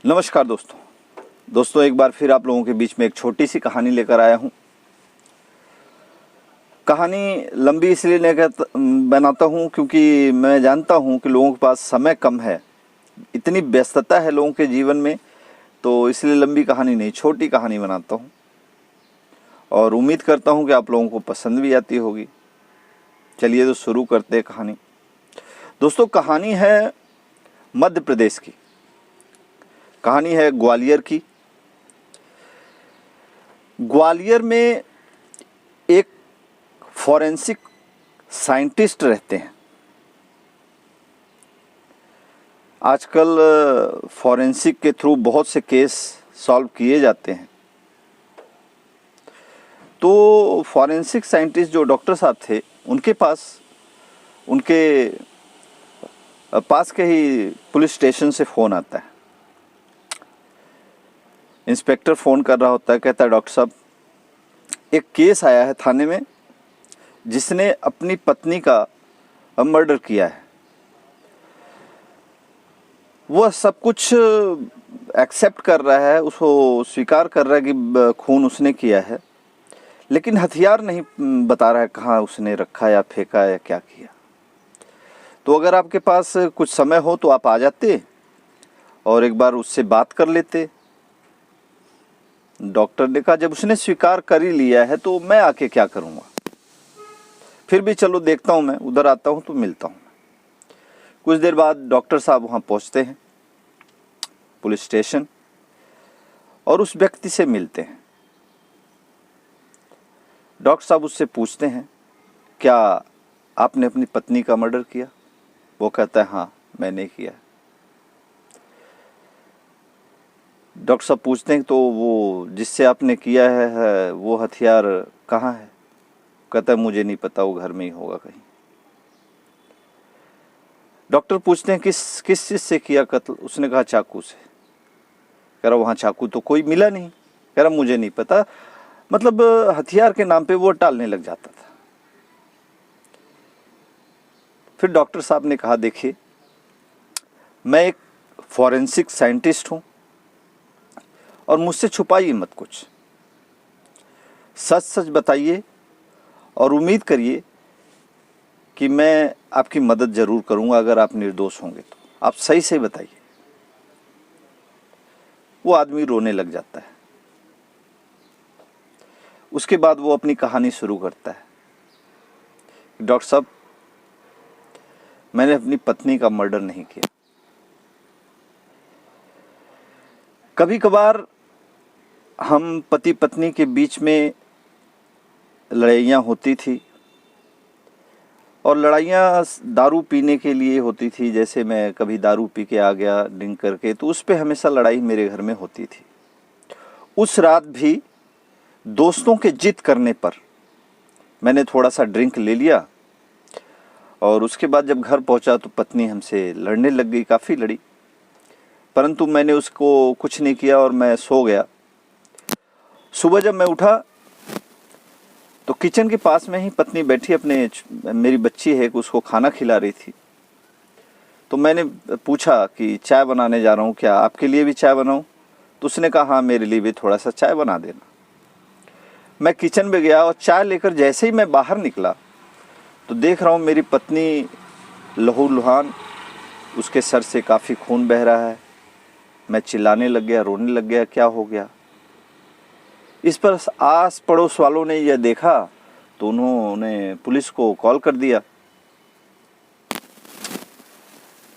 नमस्कार दोस्तों एक बार फिर आप लोगों के बीच में एक छोटी सी कहानी लेकर आया हूँ। कहानी लंबी इसलिए लेकर बनाता हूँ क्योंकि मैं जानता हूँ कि लोगों के पास समय कम है, इतनी व्यस्तता है लोगों के जीवन में, तो इसलिए लंबी कहानी नहीं, छोटी कहानी बनाता हूँ और उम्मीद करता हूँ कि आप लोगों को पसंद भी आती होगी। चलिए तो शुरू करते हैं कहानी। दोस्तों कहानी है मध्य प्रदेश की, कहानी है ग्वालियर की। ग्वालियर में एक फॉरेंसिक साइंटिस्ट रहते हैं। आजकल फॉरेंसिक के थ्रू बहुत से केस सॉल्व किए जाते हैं। तो फॉरेंसिक साइंटिस्ट जो डॉक्टर साहब थे, उनके पास के ही पुलिस स्टेशन से फ़ोन आता है। इंस्पेक्टर फ़ोन कर रहा होता है, कहता है डॉक्टर साहब एक केस आया है थाने में जिसने अपनी पत्नी का मर्डर किया है। वह सब कुछ एक्सेप्ट कर रहा है, उसको स्वीकार कर रहा है कि खून उसने किया है, लेकिन हथियार नहीं बता रहा है कहाँ उसने रखा या फेंका या क्या किया। तो अगर आपके पास कुछ समय हो तो आप आ जाते और एक बार उससे बात कर लेते। डॉक्टर ने कहा जब उसने स्वीकार कर ही लिया है तो मैं आके क्या करूँगा, फिर भी चलो देखता हूँ, मैं उधर आता हूँ तो मिलता हूँ। कुछ देर बाद डॉक्टर साहब वहाँ पहुँचते हैं पुलिस स्टेशन और उस व्यक्ति से मिलते हैं। डॉक्टर साहब उससे पूछते हैं क्या आपने अपनी पत्नी का मर्डर किया? वो कहता है हाँ मैंने किया। डॉक्टर साहब पूछते हैं तो वो जिससे आपने किया है वो हथियार कहाँ है? कहता है मुझे नहीं पता, वो घर में ही होगा कहीं। डॉक्टर पूछते हैं किस चीज़ से किया कत्ल? उसने कहा चाकू से। कह रहा वहाँ चाकू तो कोई मिला नहीं। कह रहा मुझे नहीं पता। मतलब हथियार के नाम पे वो टालने लग जाता था। फिर डॉक्टर साहब ने कहा देखिए मैं एक फॉरेंसिक साइंटिस्ट हूँ और मुझसे छुपाइए मत कुछ, सच सच बताइए और उम्मीद करिए कि मैं आपकी मदद ज़रूर करूँगा अगर आप निर्दोष होंगे तो। आप सही से बताइए। वो आदमी रोने लग जाता है। उसके बाद वो अपनी कहानी शुरू करता है। डॉक्टर साहब मैंने अपनी पत्नी का मर्डर नहीं किया। कभी कभार हम पति पत्नी के बीच में लड़ाइयाँ होती थी और लड़ाइयाँ दारू पीने के लिए होती थी। जैसे मैं कभी दारू पी के आ गया ड्रिंक करके, तो उस पे हमेशा लड़ाई मेरे घर में होती थी। उस रात भी दोस्तों के जिद करने पर मैंने थोड़ा सा ड्रिंक ले लिया और उसके बाद जब घर पहुंचा तो पत्नी हमसे लड़ने लग गई, काफ़ी लड़ी, परंतु मैंने उसको कुछ नहीं किया और मैं सो गया। सुबह जब मैं उठा तो किचन के पास में ही पत्नी बैठी मेरी बच्ची है कि उसको खाना खिला रही थी। तो मैंने पूछा कि चाय बनाने जा रहा हूँ, क्या आपके लिए भी चाय बनाऊँ? तो उसने कहा हाँ मेरे लिए भी थोड़ा सा चाय बना देना। मैं किचन में गया और चाय लेकर जैसे ही मैं बाहर निकला तो देख रहा हूँ मेरी पत्नी लहूलुहान, उसके सर से काफ़ी खून बह रहा है। मैं चिल्लाने लग गया, रोने लग गया, क्या हो गया? इस पर आस पड़ोस वालों ने यह देखा तो उन्होंने पुलिस को कॉल कर दिया।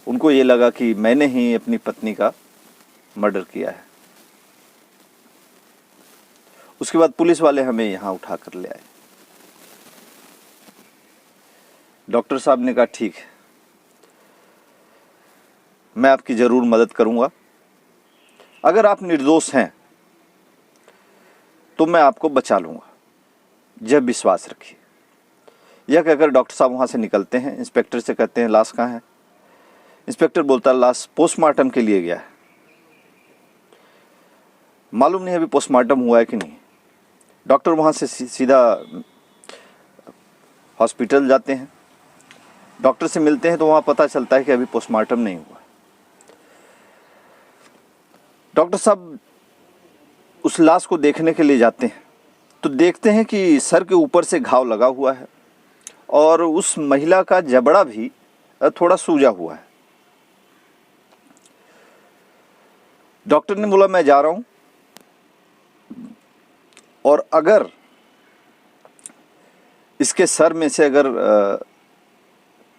उनको ये लगा कि मैंने ही अपनी पत्नी का मर्डर किया है। उसके बाद पुलिस वाले हमें यहाँ उठा कर ले आए। डॉक्टर साहब ने कहा ठीक है, मैं आपकी ज़रूर मदद करूँगा। अगर आप निर्दोष हैं तो मैं आपको बचा लूँगा, यह विश्वास रखिए। यह कहकर डॉक्टर साहब वहाँ से निकलते हैं। इंस्पेक्टर से कहते हैं लाश कहाँ है? इंस्पेक्टर बोलता है लाश पोस्टमार्टम के लिए गया है। मालूम नहीं अभी पोस्टमार्टम हुआ है कि नहीं। डॉक्टर वहाँ से सीधा हॉस्पिटल जाते हैं, डॉक्टर से मिलते हैं तो वहाँ पता चलता है कि अभी पोस्टमार्टम नहीं हुआ। डॉक्टर साहब उस लाश को देखने के लिए जाते हैं तो देखते हैं कि सर के ऊपर से घाव लगा हुआ है और उस महिला का जबड़ा भी थोड़ा सूजा हुआ है। डॉक्टर ने बोला मैं जा रहा हूं और अगर इसके सर में से अगर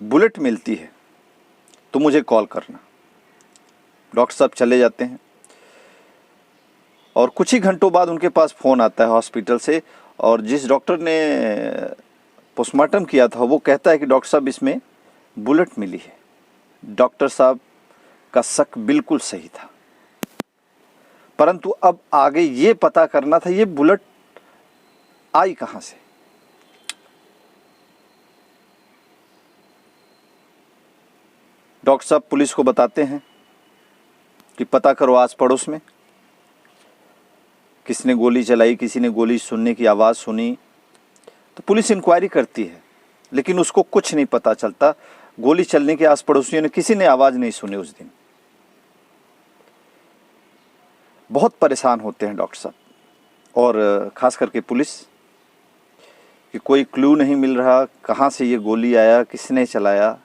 बुलेट मिलती है तो मुझे कॉल करना। डॉक्टर साहब चले जाते हैं और कुछ ही घंटों बाद उनके पास फ़ोन आता है हॉस्पिटल से, और जिस डॉक्टर ने पोस्टमार्टम किया था वो कहता है कि डॉक्टर साहब इसमें बुलेट मिली है। डॉक्टर साहब का शक बिल्कुल सही था, परंतु अब आगे ये पता करना था ये बुलेट आई कहाँ से। डॉक्टर साहब पुलिस को बताते हैं कि पता करो आस पड़ोस में किसने गोली चलाई, किसी ने गोली सुनने की आवाज़ सुनी। तो पुलिस इंक्वायरी करती है लेकिन उसको कुछ नहीं पता चलता। गोली चलने के आस पड़ोसियों ने किसी ने आवाज़ नहीं सुनी उस दिन। बहुत परेशान होते हैं डॉक्टर साहब और ख़ास करके पुलिस कि कोई क्लू नहीं मिल रहा, कहाँ से ये गोली आया, किसने चलाया।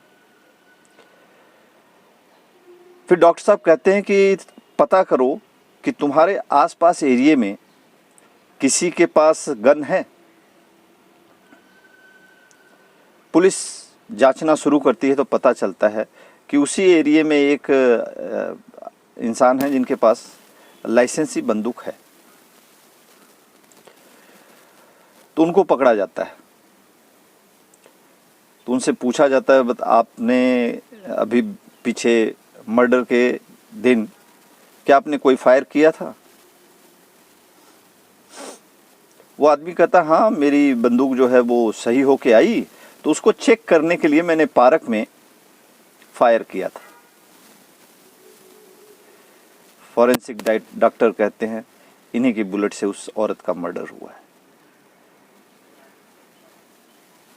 फिर डॉक्टर साहब कहते हैं कि पता करो कि तुम्हारे आसपास एरिया में किसी के पास गन है। पुलिस जांचना शुरू करती है तो पता चलता है कि उसी एरिया में एक इंसान है जिनके पास लाइसेंसी बंदूक है। तो उनको पकड़ा जाता है। तो उनसे पूछा जाता है आपने अभी पीछे मर्डर के दिन क्या आपने कोई फायर किया था? वो आदमी कहता हाँ मेरी बंदूक जो है वो सही होके आई, तो उसको चेक करने के लिए मैंने पार्क में फायर किया था। फॉरेंसिक डॉक्टर कहते हैं इन्हीं की बुलेट से उस औरत का मर्डर हुआ है।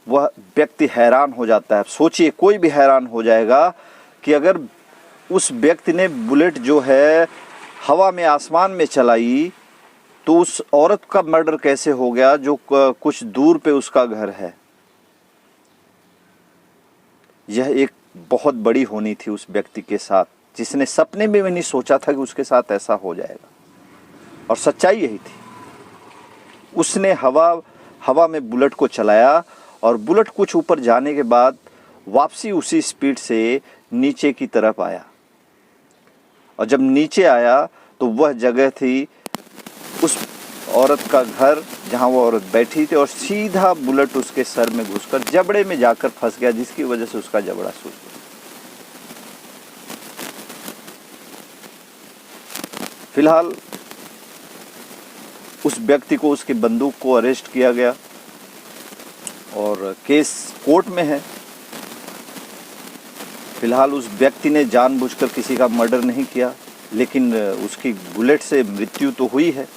वह व्यक्ति हैरान हो जाता है। सोचिए कोई भी हैरान हो जाएगा कि अगर उस व्यक्ति ने बुलेट जो है हवा में आसमान में चलाई तो उस औरत का मर्डर कैसे हो गया जो कुछ दूर पे उसका घर है। यह एक बहुत बड़ी होनी थी उस व्यक्ति के साथ जिसने सपने में भी नहीं सोचा था कि उसके साथ ऐसा हो जाएगा। और सच्चाई यही थी। उसने हवा में बुलेट को चलाया और बुलेट कुछ ऊपर जाने के बाद वापसी उसी स्पीड से नीचे की तरफ आया। और जब नीचे आया तो वह जगह थी उस औरत का घर जहां वो औरत बैठी थी, और सीधा बुलेट उसके सर में घुसकर जबड़े में जाकर फंस गया, जिसकी वजह से उसका जबड़ा सूज गया। फिलहाल उस व्यक्ति को, उसकी बंदूक को अरेस्ट किया गया और केस कोर्ट में है। फिलहाल उस व्यक्ति ने जानबूझकर किसी का मर्डर नहीं किया, लेकिन उसकी बुलेट से मृत्यु तो हुई है।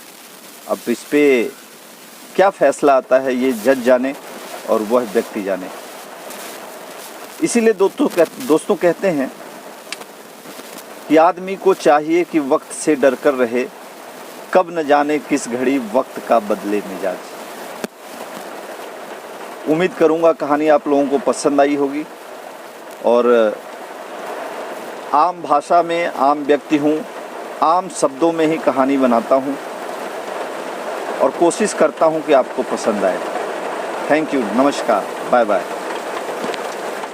अब इस पे क्या फैसला आता है ये जज जाने और वह व्यक्ति जाने। इसीलिए दोस्तों कहते हैं कि आदमी को चाहिए कि वक्त से डर कर रहे, कब न जाने किस घड़ी वक्त का बदले मिजाज। उम्मीद करूंगा कहानी आप लोगों को पसंद आई होगी। और आम भाषा में आम व्यक्ति हूँ, आम शब्दों में ही कहानी बनाता हूँ और कोशिश करता हूँ कि आपको पसंद आए। थैंक यू, नमस्कार, बाय बाय।